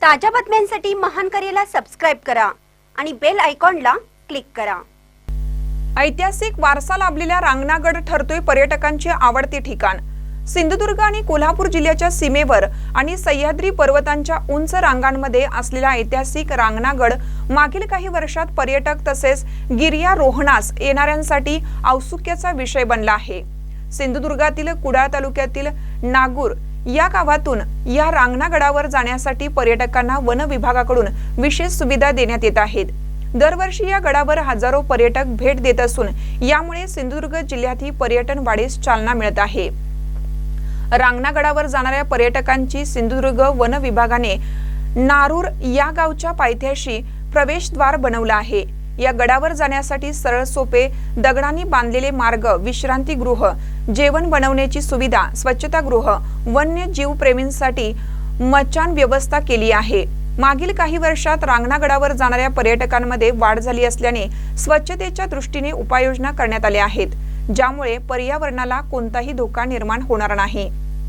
ताज्या बातम्यांसाठी महान करेला सबस्क्राइब करा आणि बेल आयकॉनला क्लिक करा। ऐतिहासिक वारसा लाभलेला रांगणागड ठरतोय पर्यटकांचे आवडते ठिकाण। सिंधुदुर्ग आणि कोल्हापूर जिल्ह्याच्या सीमेवर आणि सह्याद्री पर्वतांच्या उंच रांगांमध्ये असलेला ऐतिहासिक रांगणागड मागील काही वर्षात पर्यटक तसेच गिर्यारोहणास येणाऱ्यांसाठी औत्सुक्याचा विषय बनला आहे। सिंधुदुर्गातील कुडाळ तालुक्यातील नागूर या गावातून या रांगणागडावर जाण्यासाठी पर्यटकांना वन विभागाकडून विशेष सुविधा देण्यात येत आहेत। दरवर्षी या गडावर हजारो पर्यटक भेट देत असून यामुळे सिंधुदुर्ग जिल्ह्यातही पर्यटन वाढीस चालना मिळत आहे। रांगणागडावर जाणाऱ्या पर्यटकांची सिंधुदुर्ग वन विभागाने नारूर या गावच्या पायथ्याशी प्रवेशद्वार बनवलं आहे। या गडावर जाण्यासाठी सरळ सोपे दगडांनी बांधलेले मार्ग, विश्रांतीगृह, जेवण बनवण्याची सुविधा, स्वच्छतागृह, वन्यजीव प्रेमींसाठी मचान व्यवस्था केली आहे। मागील काही वर्षात रांगणागडावर जाणाऱ्या पर्यटकांमध्ये वाढ झाली असल्याने स्वच्छतेच्या दृष्टीने उपाययोजना करण्यात आल्या आहेत, ज्यामुळे पर्यावरणाला कोणताही धोका निर्माण होणार नाही।